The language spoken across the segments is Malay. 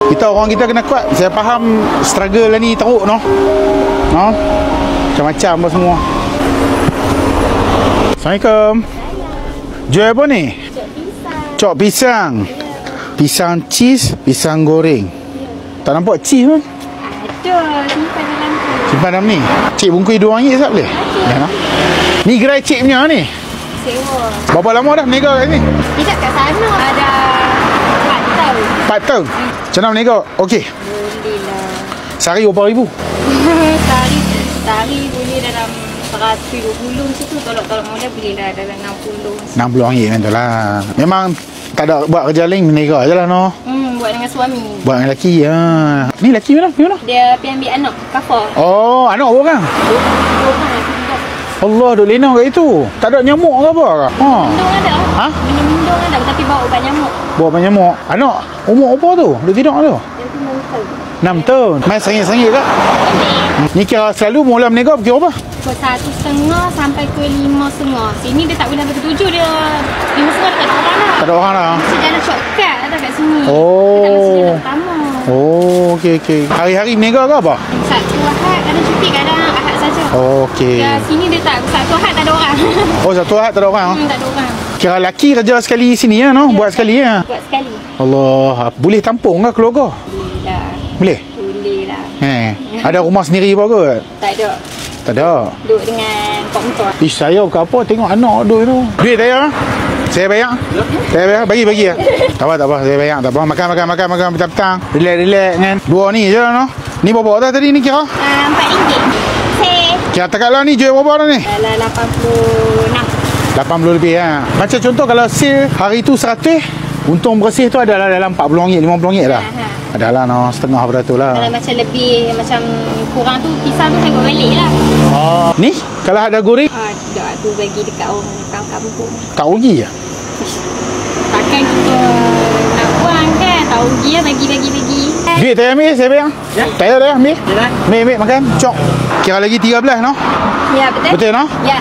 Kita orang kita kena kuat. Saya faham struggle lah ni teruk noh. No? Macam-macam apa semua. Assalamualaikum. Jual apa ni? Cok pisang. Pisang cheese, pisang goreng. Tak nampak cheese pun? Ada, simpan dalam tu. Simpan dalam ni. Cik bungkus RM2 tak boleh? Ya, no? Ni gerai cik punya ni. Sewa. Berapa lama dah berniaga kat sini? Tidak kat sana ada 4 tahun. 4 tahun. Macam mana berniaga? Okey. Boleh lah. Sehari berapa ribu? Sehari boleh dalam 120 macam tu. Tolak-tolak modal boleh lah dalam 60. RM60 macam tu lah. Memang tak ada buat kerja lain, berniaga je lah no. Buat dengan suami. Buat dengan lelaki. Ni lelaki mana? Ni mana? Dia pergi ambil anak, kafar. Oh, anak berapa orang? 2 orang. Allah, duk lena kat itu. Tak ada nyamuk ke apa? Mindung ada. Ha? Mindung ada tapi bawa ubat nyamuk. Bawa apa nyamuk? Anak umur apa tu? Dia tidur tu? Dia tu 6 tahun. 6 tahun. Main sengit-sengit kak? Ni kira selalu mula berniaga pukul berapa? Pukul 1.30 sampai ke 5.30. Sini dia tak boleh sampai ke 7. Dia 5.30 tak ada orang lah. Tak ada orang lah. Mesti jalan shortcut ada kat sini. Oh. Kita mesti jalan utama. Oh, okey. Hari-hari berniaga ke apa? Sabtu Ahad kadang cuti, kadang Ahad saja. Okey. Ya, sini dia tak. Sabtu Ahad tak ada orang. Oh, Sabtu Ahad tak ada orang? Tak ada orang. Kira lelaki kerja sekali sini ya, no? Buat sekali ya? Buat sekali. Allah, boleh tampung ke keluarga? Boleh lah. Boleh? Boleh lah. Ada rumah sendiri apa ke? Tak ada. Tak ada. Duduk dengan pak mentua. Saya ke apa tengok anak duduk tu. Duit saya? Saya bayar? Saya bayar? Bagi ya. Tak apa, saya bayar. Tak apa. Makan petang-petang. Relax kan. Dua ni je lah no. Ni berapa dah tadi ni kira? RM4. Kira tekak lah ni jual berapa dah ni? Dalam 86. 80 lebih lah. Macam contoh kalau sale hari tu 100, untung bersih tu adalah dalam RM40, RM50 lah. Adalah no, setengah beratus lah. Kalau macam lebih, macam kurang tu, pisang tu saya buat balik lah. Oh. Ni kalau ada goreng? Tak, tu bagi dekat orang kampung. Tak rugi ya? Takkan kita nak buang kan, tak rugi lah bagi. Duit saya ambil, saya bayar. Ya? Tak payah ambil. Ambil makan, cok. Kira lagi 13 no? Ya, betul. Betul no? Ya.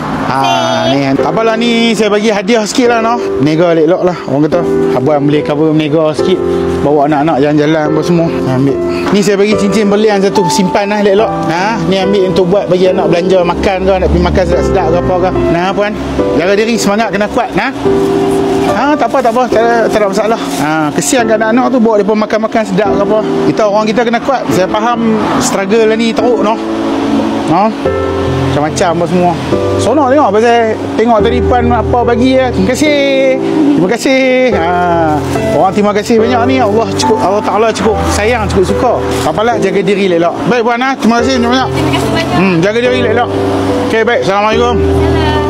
Ni tak apalah ni saya bagi hadiah sikit lah no. Niaga elok lah orang kata. Abang boleh cover niaga sikit. Bawa anak-anak jalan-jalan apa semua. Ambil. Ni saya bagi cincin berlian satu, simpan lah elok. Ni ambil untuk buat bagi anak belanja makan ke, nak pergi makan sedap-sedap ke apa ke. Nah puan, jaga diri, semangat, kena kuat nah. Tak apa. Tak ada masalah. Kesian kat anak-anak tu bawa depa makan-makan sedap ke apa. Kita kena kuat. Saya faham struggle lah ni teruk noh. Macam-macam apa semua. Sonok tengok pasal tengok tadi puan apa bagi ya. Terima kasih. Orang terima kasih banyak ni. Allah Taala cukup sayang, cukup suka. Apalah, jaga diri elok. Baik puan terima kasih banyak. Terima kasih banyak. Jaga diri elok. Okey baik. Assalamualaikum. Salam.